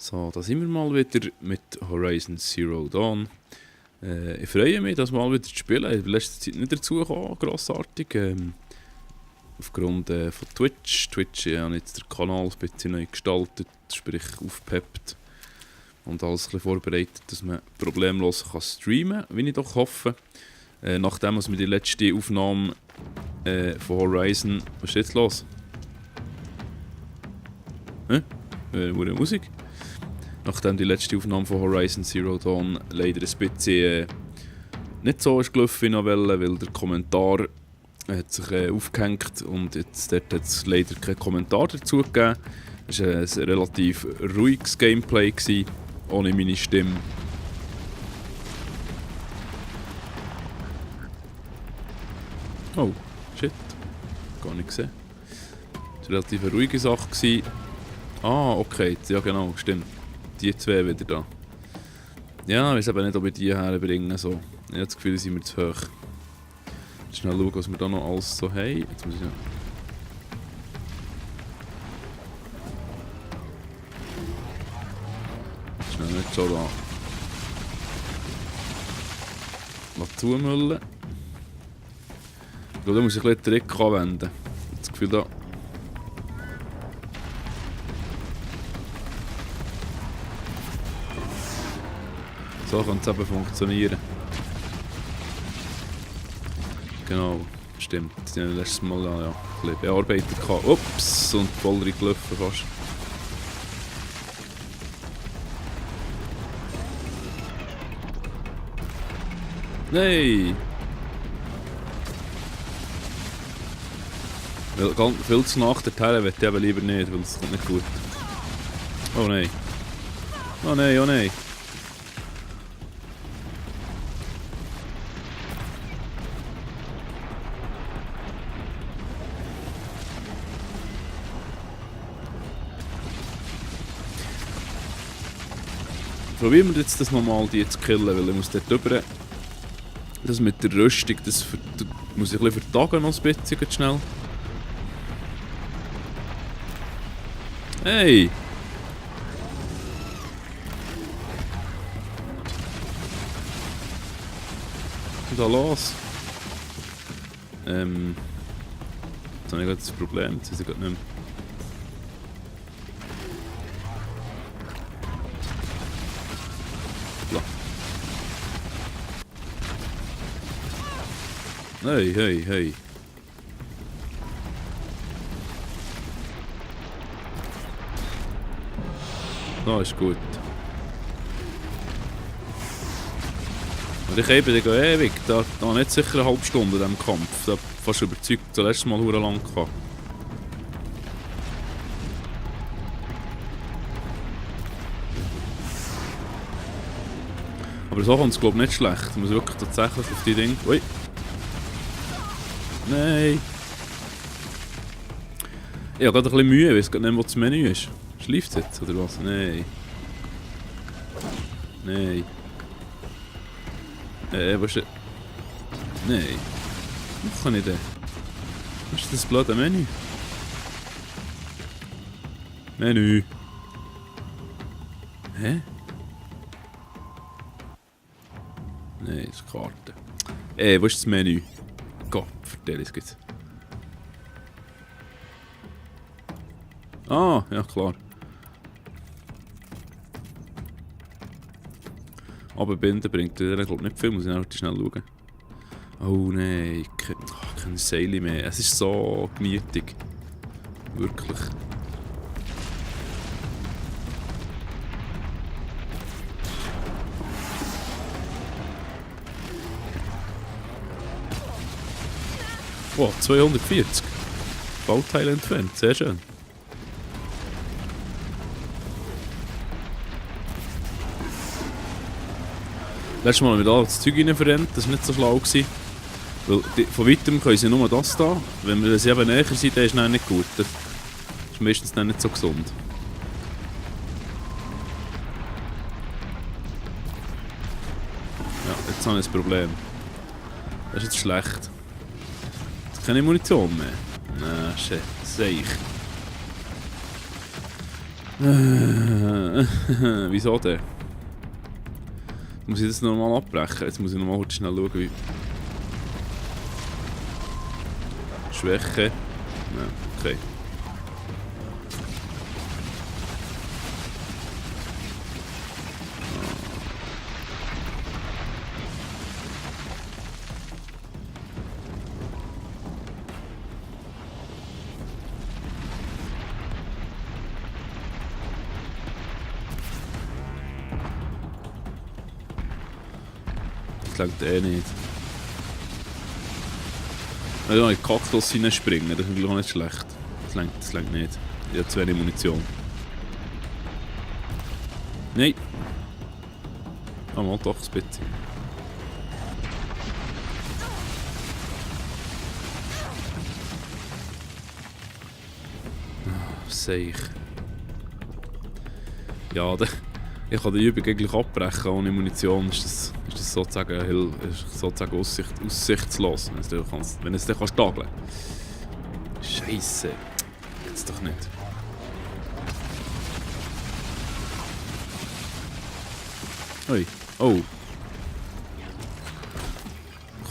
So, da sind wir mal wieder mit Horizon Zero Dawn. Ich freue mich, das mal wieder zu spielen. Ich bin in letzter Zeit nicht dazu gekommen, grossartig. Aufgrund von Twitch. Twitch habe jetzt den Kanal ein bisschen neu gestaltet, sprich aufgepeppt. Und alles ein bisschen vorbereitet, dass man problemlos kann streamen kann, wie ich doch hoffe. Nachdem wir die letzte Aufnahme von Horizon... Was ist jetzt los? Wo ist Musik? Nachdem die letzte Aufnahme von Horizon Zero Dawn leider ein bisschen nicht so ist gelaufen, wie ich wollte, weil der Kommentar hat sich aufgehängt und jetzt dort hat es leider keinen Kommentar dazu gegeben. Es war ein relativ ruhiges Gameplay gewesen, ohne meine Stimme. Oh, shit. Gar nicht gesehen. Es war eine relativ ruhige Sache gewesen. Ah, okay, ja genau, stimmt. Die zwei wieder da. Ja, ich weiß eben nicht, ob ich die herbringe. So. Ich habe das Gefühl, die sind mir zu hoch. Schnell schauen, was wir da noch alles so haben. Jetzt muss ich noch... Schnell nicht schon da. Mal zumüllen. Ich glaube, da muss ich ein bisschen den Trick anwenden. Ich habe das Gefühl, da... So kann es eben funktionieren. Genau, stimmt. Die haben letztes Mal ja, ein bisschen bearbeitet. Ups, und voll reingelaufen fast. Nein! Weil viel zu nach dorthin will ich eben lieber nicht, weil es kommt nicht gut. Oh nein. Oh nein, oh nein. Probieren wir jetzt das nochmal, die zu killen, weil ich muss dort drüber. Das mit der Rüstung, das muss ich ein bisschen vertagen noch ein bisschen schnell. Hey! Was ist da los? Jetzt habe ich gerade das Problem, jetzt ist ich gerade nicht mehr. Hey, hey, hey. Da ist gut. Und ich eben, die ewig. Da nicht sicher eine halbe Stunde in diesem Kampf. Da fast überzeugt, das letzte Mal sehr lang gehabt. Aber so kommt es glaube ich nicht schlecht. Ich muss wirklich tatsächlich auf die Dinge... Ui. Nein! Ich habe gerade ein bisschen Mühe, ich weiß gerade nicht, wo das Menü ist. Schläft es jetzt, oder was? Nein. Nein. Was ist das? Nein. Was kann ich denn? Was ist das blöde Menü? Menü. Hä? Nein, das ist Karte. Wo ist das Menü? Gott, vertell es jetzt. Ah, ja klar. Aber Binden bringt dir glaube nicht viel, muss ich noch schnell schauen. Oh nein, keine Seile mehr. Es ist so gemütlich. Wirklich. Wow, 240. Bauteile entfernt, sehr schön. Letztes Mal haben wir da das Zeug rein verrennt, das war nicht so schlau gewesen. Weil von weitem können sie nur das da. Wenn wir sie eben näher sind, dann ist es nicht gut. Das ist meistens dann nicht so gesund. Ja, jetzt habe ich ein Problem. Das ist jetzt schlecht. Keine Munition mehr. Nein, shit, sehe ich. Wieso denn? Muss ich das nochmal abbrechen? Jetzt muss ich nochmal schnell schauen, wie... Schwäche. Ja, okay. Das längt eh nicht. Wenn ich in den Kaktus hineinspringen, das ist natürlich auch nicht schlecht. Das längt nicht. Ich habe zu wenig Munition. Nein! Ah, mal doch ein bisschen. Seich. Ja, ich kann die Übung eigentlich abbrechen ohne Munition. Ist das sozusagen, aussichtslos, wenn es dann tageln kannst. Scheisse. Jetzt doch nicht. Ui. Oh.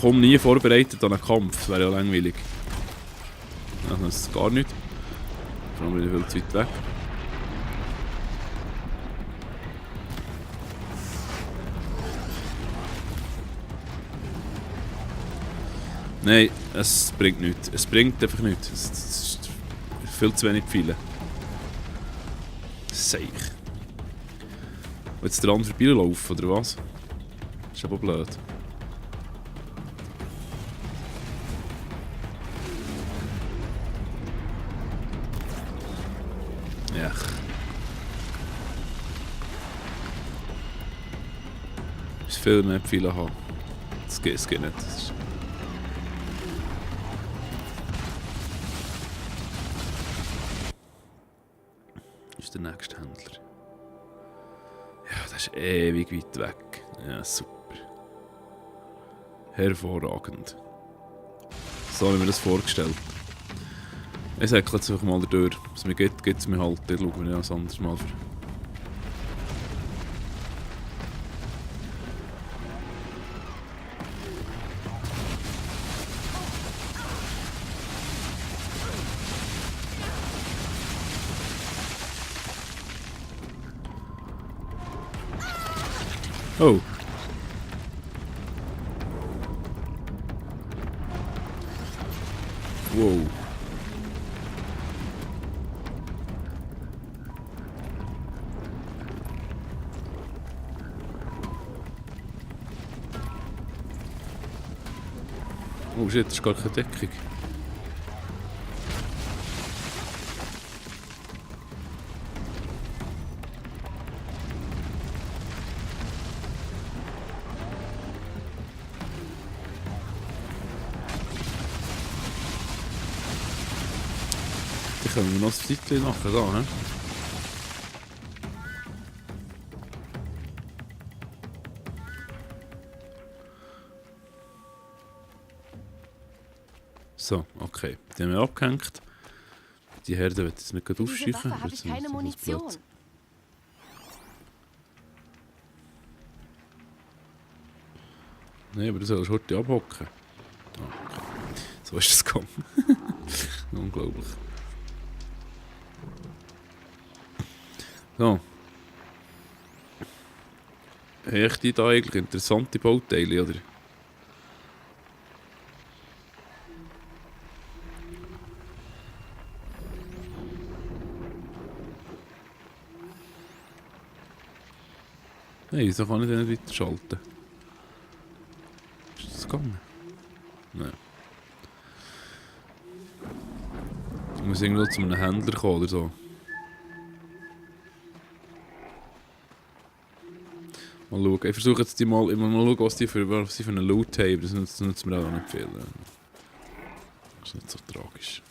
Komm nie vorbereitet an einen Kampf, das wäre ja langweilig. Ja, das ist gar nicht. Vor allem bin ich viel zu weit weg. Nein, es bringt nichts. Es bringt einfach nichts. Es ist viel zu wenig Pfeile. Seich. Willst du dran vorbeilaufen, oder was? Das ist aber blöd. Ja. Ich muss viel mehr Pfeile haben. Das geht nicht. Das ist der nächste Händler. Ja, das ist ewig weit weg. Ja, super. Hervorragend. So habe ich mir das vorgestellt. Ich sage jetzt einfach mal durch. Was es mir gibt es mir halt. Dann schauen wir das anders mal für. Oh. Wow. Oh shit, das ist gar keine Deckung. Dann können wir noch ein Zeitchen machen, da, ne? So, okay. Die haben wir abgehängt. Die Herde wird jetzt nicht gerade aufschießen. Diese Waffe habe ich keine Munition. Nein, aber du sollst heute abhocken. Ah, okay. So ist das gekommen. Unglaublich. So. Habe ich da eigentlich interessante Bauteile, oder? Hey, so kann ich den nicht weiterschalten. Ist das gegangen? Nein. Ich muss irgendwo zu einem Händler kommen oder so. Mal schauen. Ich versuche jetzt immer mal schauen, was sie für einen Loot haben. Das nützt mir auch nicht viel. Das ist nicht so tragisch.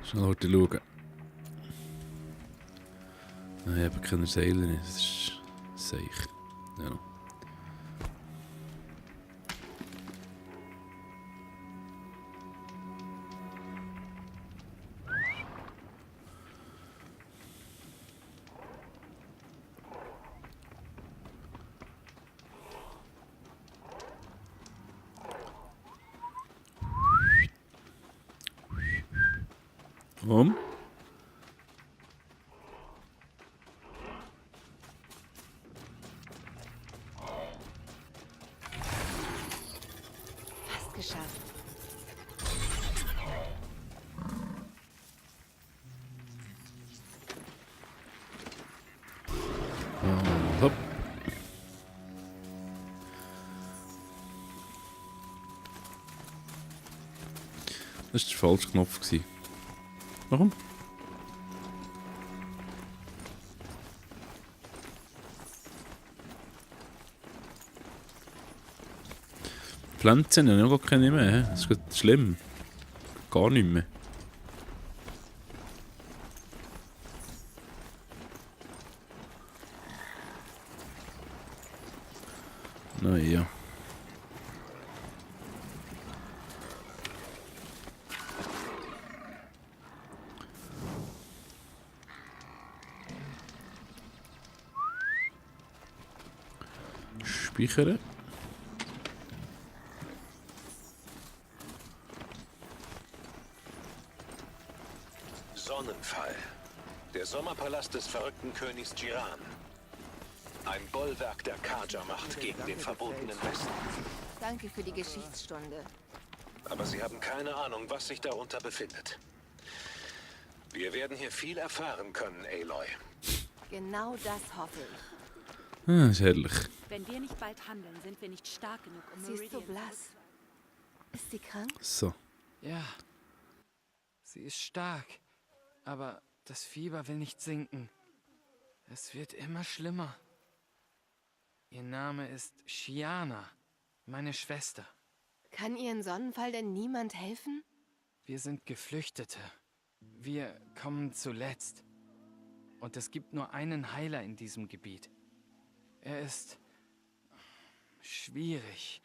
Schnell heute schauen. Nein, ich habe keine Seile. Das ist seich. Ja. Um. Fast geschafft. Und hopp. Das war der falsche Knopf. Warum? Pflanzen haben ja gar keine mehr. Das ist gerade schlimm. Gar nicht mehr. Naja. Speichern. Sonnenfall. Der Sommerpalast des verrückten Königs Jiran. Ein Bollwerk der Kaja-Macht gegen den verbotenen Westen. Danke für die Geschichtsstunde. Aber Sie haben keine Ahnung, was sich darunter befindet. Wir werden hier viel erfahren können, Aloy. Genau das hoffe ich. Ah, ist herrlich. Wenn wir nicht bald handeln, sind wir nicht stark genug, um Sie ist so Meridian blass. Ist sie krank? So. Ja, sie ist stark, aber das Fieber will nicht sinken. Es wird immer schlimmer. Ihr Name ist Shiana, meine Schwester. Kann ihren Sonnenfall denn niemand helfen? Wir sind Geflüchtete. Wir kommen zuletzt. Und es gibt nur einen Heiler in diesem Gebiet. Er ist schwierig.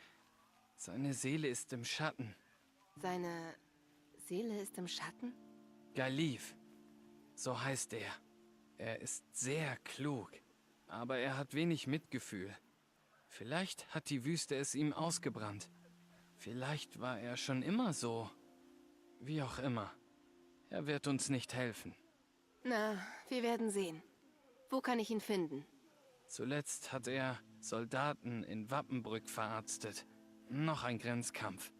Seine Seele ist im Schatten. Seine Seele ist im Schatten? Galif, so heißt er. Er ist sehr klug, aber er hat wenig Mitgefühl. Vielleicht hat die Wüste es ihm ausgebrannt. Vielleicht war er schon immer so. Wie auch immer. Er wird uns nicht helfen. Na, wir werden sehen. Wo kann ich ihn finden? Zuletzt hat er Soldaten in Wappenbrück verarztet. Noch ein Grenzkampf.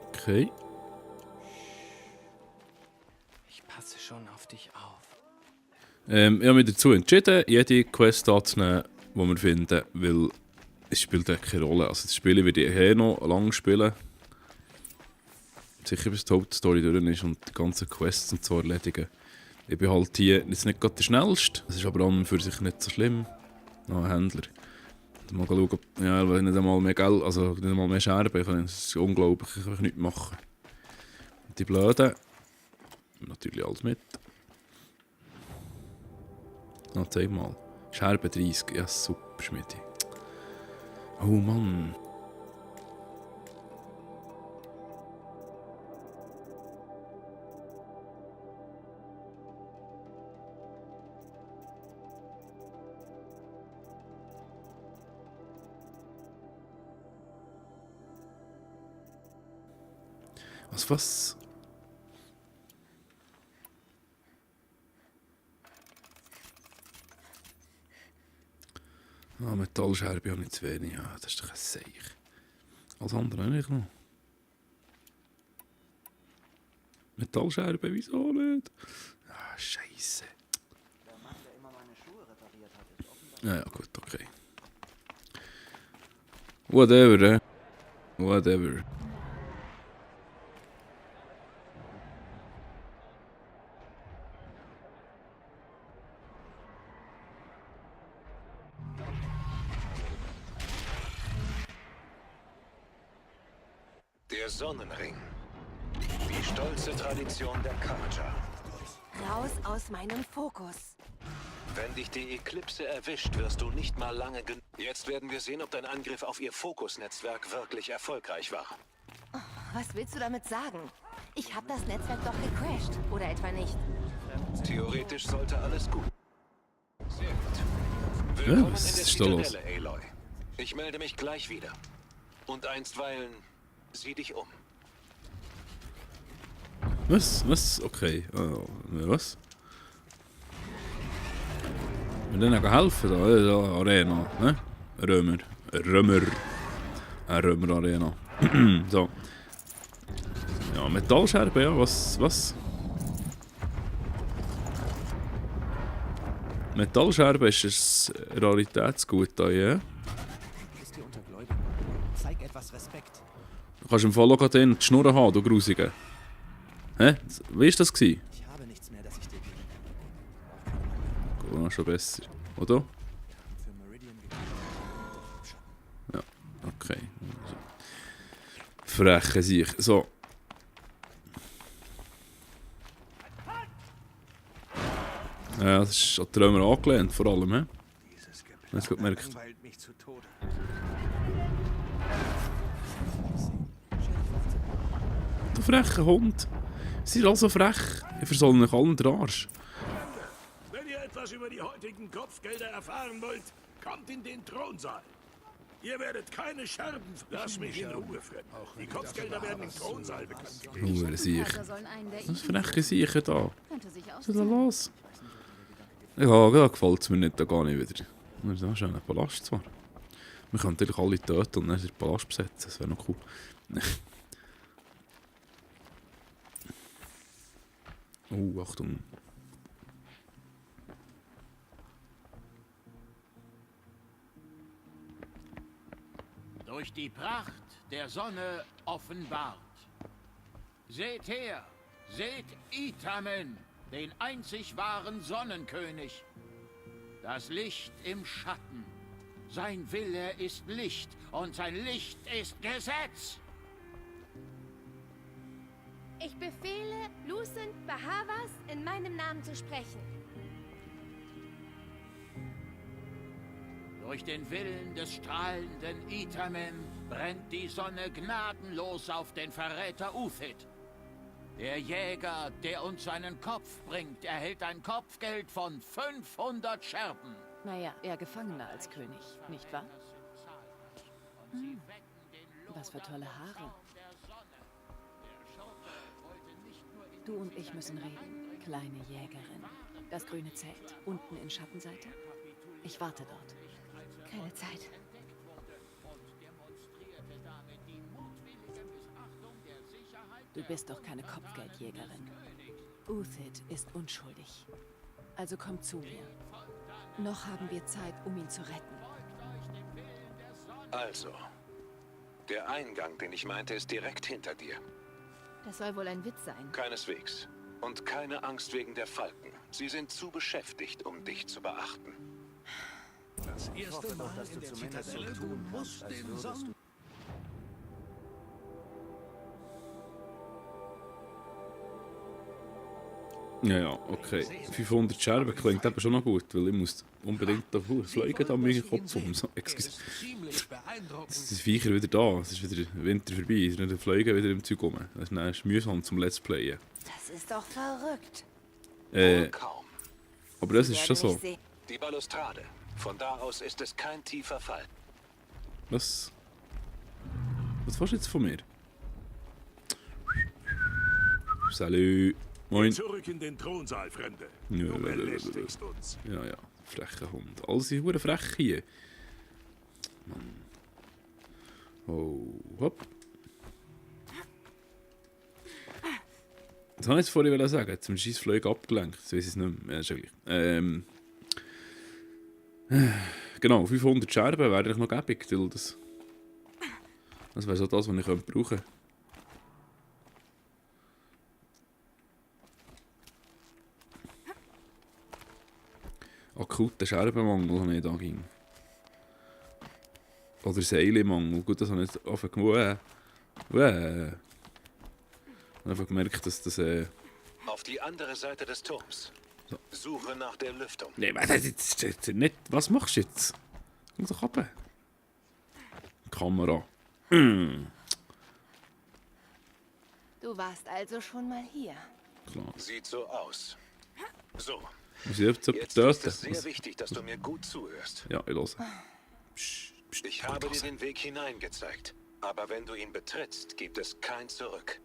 Okay. Ich passe schon auf dich auf. Ich habe mich dazu entschieden, jede Quest anzunehmen, die wir finden, weil es spielt ja keine Rolle. Also das Spiel werde ich noch lange spielen. Sicher, bis die Hauptstory durch ist und die ganzen Quests und so erledigen. Ich bin halt hier jetzt nicht gerade der Schnellste. Das ist aber an und für sich nicht so schlimm. Noch ein Händler. Mal schauen, ob ja, nicht einmal mehr Geld, also nicht einmal mehr Scherben. Das ist unglaublich, ich kann nichts machen. Und die Blöden, natürlich alles mit. Na, zeig mal. Scherben 30, ja super, Schmidi. Oh Mann. Was? Ah, Metallscherbe habe ich zu wenig. Ja, das ist doch ein Seich. Alles andere habe ich noch. Metallscherbe, wieso nicht? Ah, Scheiße. Ja, gut, okay. Whatever, Whatever. Der Sonnenring. Die stolze Tradition der Kaja. Raus aus meinem Fokus. Wenn dich die Eklipse erwischt, wirst du nicht mal lange genug. Jetzt werden wir sehen, ob dein Angriff auf ihr Fokusnetzwerk wirklich erfolgreich war. Was willst du damit sagen? Ich habe das Netzwerk doch gecrashed, oder etwa nicht? Theoretisch sollte alles gut. Sehr gut. Willkommen was in der ist da los? Zitadelle, Aloy. Ich melde mich gleich wieder. Und einstweilen sieh dich um. Was? Was? Okay. Was? Wir denen helfen da, da Arena, ne? Römer Arena. So. Ja, Metallscherbe, ja, was? Metallscherbe ist ein Raritätsgut da, ja? Bist du unter Gläubigen? Zeig etwas Respekt. Du kannst im Fall auch gerade die Schnurren haben, du Grusige. Hä? Wie war das? Ich habe nichts mehr, das ich dir gebe. Schon besser. Oder? Für Meridian gegeben. Ja, okay. Freche sich. So. Ja, das ist an die Römer angelehnt, vor allem, hä? Hast du gemerkt? Langweilt mich zu Tode. Du frecher Hund. Sie sind also frech. Ich versoll euch allen den Arsch. Wenn ihr etwas über die heutigen Kopfgelder erfahren wollt, kommt in den Thronsaal. Ihr werdet keine Scherben. Lass mich in Ruhe, Fred. Die Kopfgelder werden im Thronsaal bekannt. Hure Siech. Also sollen einen der Was freche Siechen da? könnte sich Was ist da auszahlen. los? Ja, da gefällt es mir nicht, da gehe ich wieder. Das ist ein schöner Palast zwar. Wir können natürlich alle töten und dann den Palast besetzen, das wäre noch cool. Oh, Achtung. Durch die Pracht der Sonne offenbart. Seht her, seht Itamen, den einzig wahren Sonnenkönig. Das Licht im Schatten. Sein Wille ist Licht und sein Licht ist Gesetz. Ich befehle, Lucent Bahavas in meinem Namen zu sprechen. Durch den Willen des strahlenden Itamen brennt die Sonne gnadenlos auf den Verräter Uthid. Der Jäger, der uns seinen Kopf bringt, erhält ein Kopfgeld von 500 Scherben. Naja, eher Gefangener als König, nicht wahr? Was für tolle Haare. Du und ich müssen reden, kleine Jägerin. Das grüne Zelt, unten in Schattenseite. Ich warte dort. Keine Zeit. Du bist doch keine Kopfgeldjägerin. Uthid ist unschuldig. Also komm zu mir. Noch haben wir Zeit, um ihn zu retten. Also, der Eingang, den ich meinte, ist direkt hinter dir. Das soll wohl ein Witz sein. Keineswegs. Und keine Angst wegen der Falken. Sie sind zu beschäftigt, um dich zu beachten. Das erste Mal in der Zitadelle, du musst den Sonnen... Ja, okay. 500 Scherben klingt eben schon noch gut, weil ich muss unbedingt da fliegen, da meinen Kopf um. So, excuse. Jetzt ist Viecher wieder da, es ist wieder Winter vorbei, dann fliegen wieder im Zeug rum. Das ist mühsam zum Let's Playen. Das ist doch verrückt. Wohl kaum. Aber das ist schon Werde so. mich sehen. Die Balustrade. Von da aus ist es kein tiefer Fall. Was willst du jetzt von mir? Salut. Moin. Zurück in den Thronsaal, Fremde. Ja, Du belästigst uns. Ja, ja, frecher Hund. Alles sind hure frech hier. Mann. Oh, hopp. Was wollte ich jetzt vorhin sagen? Jetzt haben wir scheiß Flüge abgelenkt. Das weiss ich nicht mehr. Ja, ist ja gleich. Genau, 500 Scherben wäre eigentlich noch gäbig, weil das wäre so das, was ich brauchen könnte. Akuter Scherbenmangel habe ich da ging. Oder Seilemangel. Gut, das habe ich jetzt einfach einfach gemerkt, dass das Auf die andere Seite des Turms. So. Suche nach der Lüftung. nee, das ist nicht. Was machst du jetzt? Komm doch runter. Kamera. Du warst also schon mal hier. Klar. Sieht so aus. So, Muss ich jetzt jetzt jemanden ist töten? es sehr wichtig, dass du mir gut zuhörst. Ja, ich höre. Psst. Ich habe dir den Weg hinein gezeigt. Aber wenn du ihn betrittst, gibt es kein Zurück.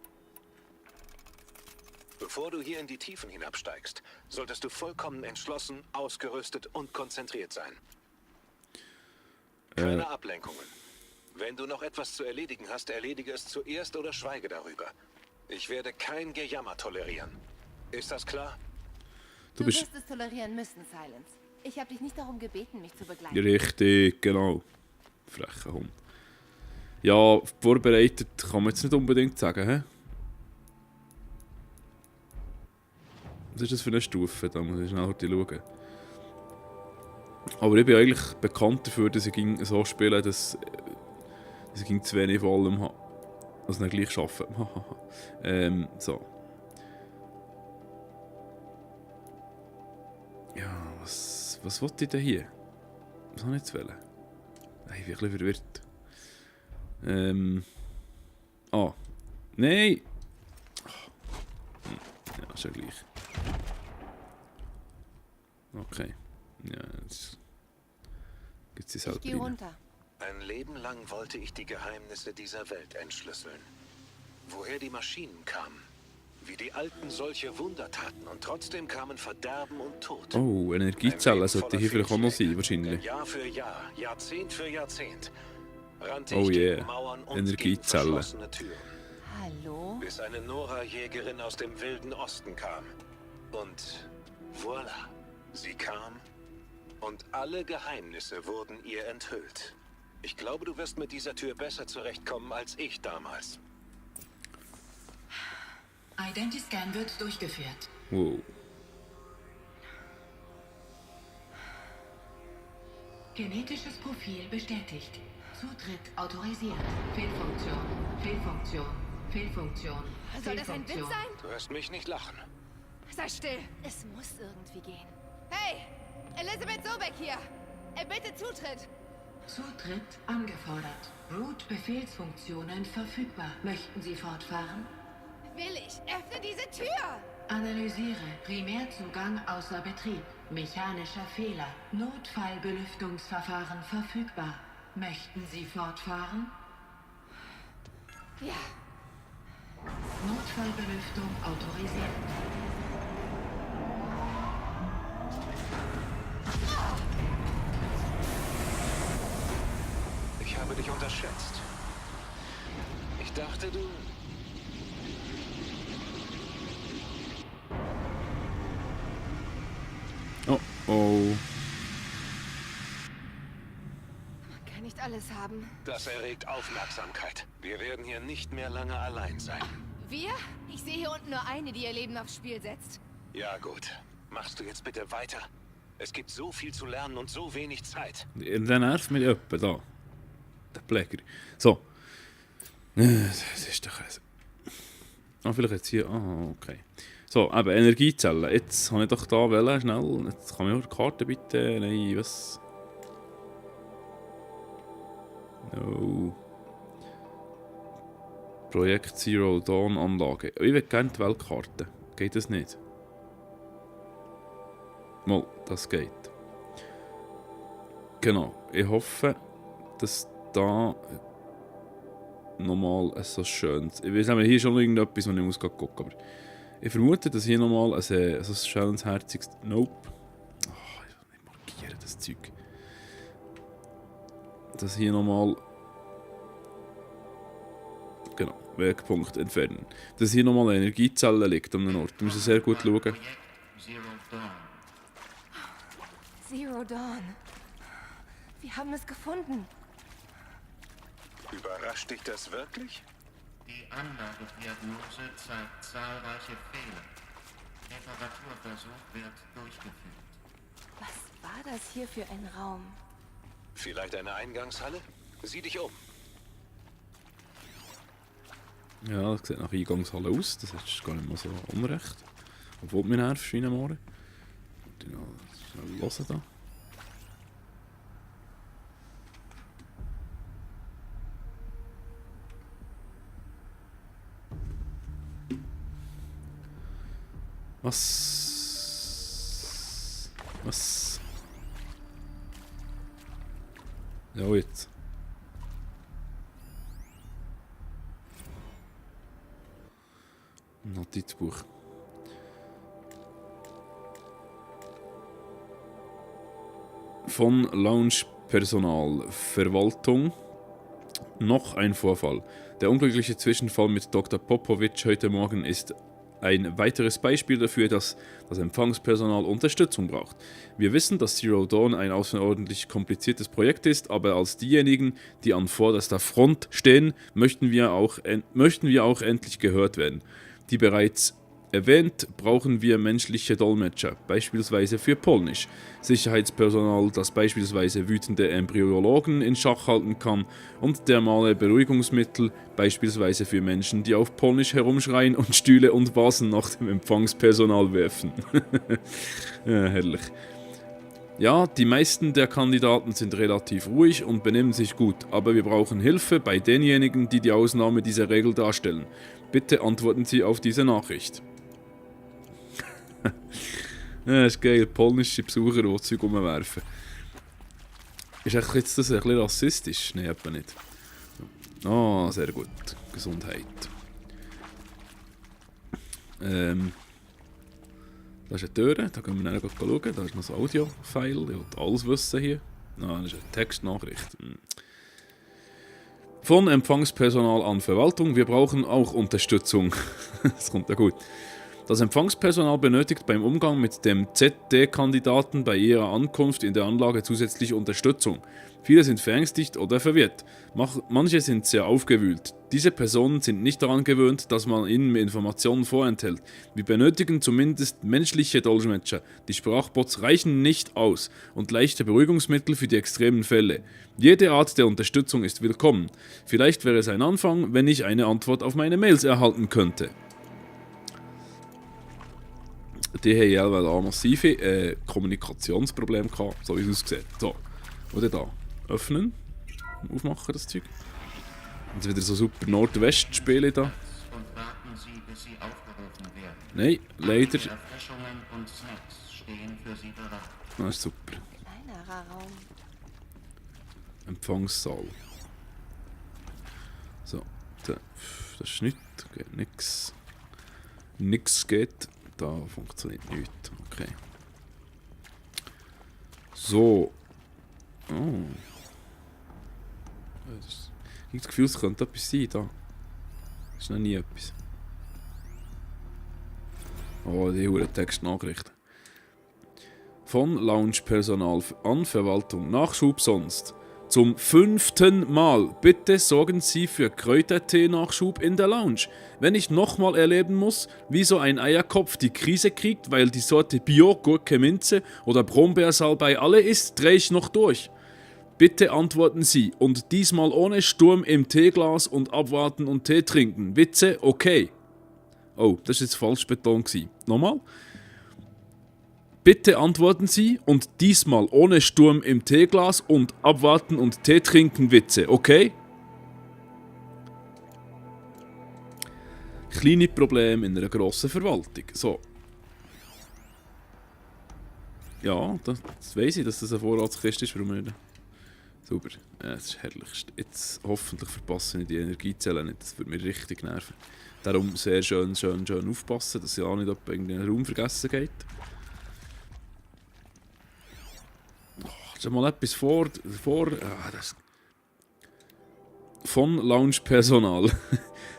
Bevor du hier in die Tiefen hinabsteigst, solltest du vollkommen entschlossen, ausgerüstet und konzentriert sein. Keine Ablenkungen. Wenn du noch etwas zu erledigen hast, erledige es zuerst oder schweige darüber. Ich werde kein Gejammer tolerieren. Ist das klar? Du wirst es tolerieren müssen, Silence. Ich habe dich nicht darum gebeten, mich zu begleiten. Richtig, genau. Frecher Hund. Ja, vorbereitet kann man jetzt nicht unbedingt sagen, hä? Was ist das für eine Stufe? Da muss ich schnell schauen. Aber ich bin eigentlich bekannt dafür, dass ich so spiele, dass ich zu wenig von allem habe. Also nicht gleich arbeiten. So. Ja, was wollte ich denn hier? Was habe ich jetzt wollen? Ich bin ein bisschen verwirrt. Nein! Ja, ist ja gleich. Okay. Ja, jetzt gibt es halt Ich gehe runter. Ein Leben lang wollte ich die Geheimnisse dieser Welt entschlüsseln. Woher die Maschinen kamen, wie die Alten solche Wunder taten und trotzdem kamen Verderben und Tod. Oh, Energiezellen sollte hier vielleicht auch noch sein, wahrscheinlich. Jahr für Jahr, Jahrzehnt für Jahrzehnt rannte Oh ich yeah, gegen Mauern und Energiezellen. gegen verschlossene Türen. Hallo? Bis eine Nora-Jägerin aus dem Wilden Osten kam. Und voilà, sie kam und alle Geheimnisse wurden ihr enthüllt. Ich glaube, du wirst mit dieser Tür besser zurechtkommen als ich damals. Identiscan wird durchgeführt. Wow. Genetisches Profil bestätigt. Zutritt autorisiert. Fehlfunktion. Fehlfunktion. Fehlfunktion. Soll das ein Witz sein? Du hörst mich nicht lachen. Sei still. Es muss irgendwie gehen. Hey! Elizabeth Sobeck hier! Bitte Zutritt! Zutritt angefordert. Root-Befehlsfunktionen verfügbar. Möchten Sie fortfahren? Will ich! Öffne diese Tür! Analysiere. Primärzugang außer Betrieb. Mechanischer Fehler. Notfallbelüftungsverfahren verfügbar. Möchten Sie fortfahren? Ja. Notfallbelüftung autorisiert. Ich habe dich unterschätzt. Ich dachte, du... Oh, oh. Man kann nicht alles haben. Das erregt Aufmerksamkeit. Wir werden hier nicht mehr lange allein sein. Wir? Ich sehe hier unten nur eine, die ihr Leben aufs Spiel setzt. Ja gut. Machst du jetzt bitte weiter? Es gibt so viel zu lernen und so wenig Zeit. Der nervt mich etwa da. Der Pfleger. So. Das ist doch... vielleicht jetzt hier... Okay. So, eben, Energiezellen. Jetzt habe ich doch da wählen, schnell. Jetzt kann ich auch die Karte bitte... Nein, was... No. Projekt Zero Dawn Anlage. Ich will gerne die Weltkarte. Geht das nicht? Mal, das geht. Genau. Ich hoffe, dass da nochmal ein so schönes... Ich weiß nicht, hier ist schon noch irgendetwas, was ich muss gucken, aber ich vermute, dass hier nochmal ein so schönes, herziges... Nope. Oh, ich will nicht markieren, das Zeug. Dass hier nochmal... Genau, Wegpunkt entfernen. Dass hier nochmal eine Energiezelle liegt an einem Ort. Da müssen wir sehr gut schauen. Zero Dawn. Wir haben es gefunden. Überrascht dich das wirklich? Die Anlagediagnose zeigt zahlreiche Fehler. Reparaturversuch wird durchgeführt. Was war das hier für ein Raum? Vielleicht eine Eingangshalle? Sieh dich um. Ja, das sieht nach Eingangshalle aus. Das ist gar nicht mal so unrecht. Obwohl du mich nervst wie ein Morgen. Schnell hören da. Was? Ja, jetzt. Notizbuch. Von Lounge-Personal, Verwaltung. Noch ein Vorfall. Der unglückliche Zwischenfall mit Dr. Popovic heute Morgen ist ein weiteres Beispiel dafür, dass das Empfangspersonal Unterstützung braucht. Wir wissen, dass Zero Dawn ein außerordentlich kompliziertes Projekt ist, aber als diejenigen, die an vorderster Front stehen, möchten wir auch endlich gehört werden. Die bereits erwähnt, brauchen wir menschliche Dolmetscher, beispielsweise für Polnisch, Sicherheitspersonal, das beispielsweise wütende Embryologen in Schach halten kann und thermale Beruhigungsmittel, beispielsweise für Menschen, die auf Polnisch herumschreien und Stühle und Vasen nach dem Empfangspersonal werfen. Ja, herrlich. Ja, die meisten der Kandidaten sind relativ ruhig und benehmen sich gut, aber wir brauchen Hilfe bei denjenigen, die die Ausnahme dieser Regel darstellen. Bitte antworten Sie auf diese Nachricht. Ja, das ist geil, polnische Besucher, die Zeug umwerfen. Ist echt jetzt das ein bisschen rassistisch? Nein, etwa nicht. Ah, sehr gut. Gesundheit. Das ist eine Tür, da können wir dann schauen. Da ist noch ein Audio-File, ich will alles wissen hier. Ah, das ist eine Textnachricht. Von Empfangspersonal an Verwaltung, wir brauchen auch Unterstützung. Das kommt ja gut. Das Empfangspersonal benötigt beim Umgang mit dem ZD-Kandidaten bei ihrer Ankunft in der Anlage zusätzliche Unterstützung. Viele sind verängstigt oder verwirrt. Manche sind sehr aufgewühlt. Diese Personen sind nicht daran gewöhnt, dass man ihnen Informationen vorenthält. Wir benötigen zumindest menschliche Dolmetscher. Die Sprachbots reichen nicht aus und leichte Beruhigungsmittel für die extremen Fälle. Jede Art der Unterstützung ist willkommen. Vielleicht wäre es ein Anfang, wenn ich eine Antwort auf meine Mails erhalten könnte. Die haben ja auch massive Kommunikationsprobleme gehabt, so wie es aussieht. So, oder da. Öffnen. Aufmachen, das Zeug. Jetzt wieder so super Nordwest-Spiele da. Nein, leider. Das ist super. Kleinerer Raum. Empfangssaal. So, das ist nichts. Geht nix. Nix geht. Da funktioniert nichts. Okay. So. Oh. Ich habe das Gefühl, es könnte etwas sein da. Das ist noch nie etwas. Oh, die hure Textnachrichten. Von Lounge-Personal an Verwaltung. Nachschub sonst. Zum 5. Mal. Bitte sorgen Sie für Kräutertee-Nachschub in der Lounge. Wenn ich nochmal erleben muss, wie so ein Eierkopf die Krise kriegt, weil die Sorte Bio, Gurke, Minze oder Brombeersalbei alle ist, drehe ich noch durch. Bitte antworten Sie und diesmal ohne Sturm im Teeglas und abwarten und Tee trinken. Witze, okay. Oh, das ist jetzt falsch betont gewesen. Nochmal. Bitte antworten Sie und diesmal ohne Sturm im Teeglas und abwarten und Tee trinken, Witze, okay? Kleine Probleme in einer grossen Verwaltung. So. Ja, das weiss ich, dass das eine Vorratskiste ist für mich. Super. Ja, das ist herrlich. Jetzt hoffentlich verpasse ich die Energiezellen nicht. Das würde mich richtig nerven. Darum sehr schön aufpassen, dass ja nicht irgendein Raum vergessen geht. Schon mal etwas vor das von Lounge-Personal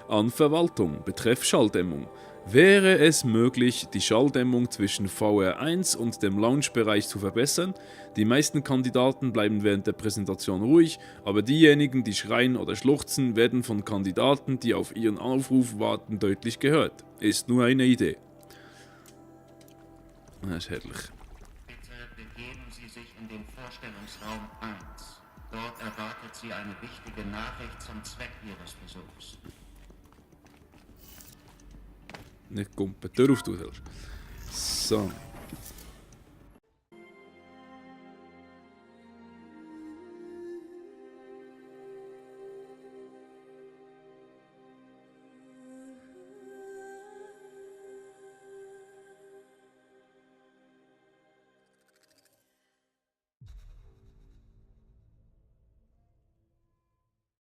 an Verwaltung betreff Schalldämmung. Wäre es möglich, die Schalldämmung zwischen VR1 und dem Lounge-Bereich zu verbessern? Die meisten Kandidaten bleiben während der Präsentation ruhig, aber diejenigen, die schreien oder schluchzen, werden von Kandidaten, die auf ihren Aufruf warten, deutlich gehört. Ist nur eine Idee. Das ist herrlich. In den Vorstellungsraum 1. Dort erwartet Sie eine wichtige Nachricht zum Zweck Ihres Besuchs. Nicht kumpen, Tür auf, du sollst. So.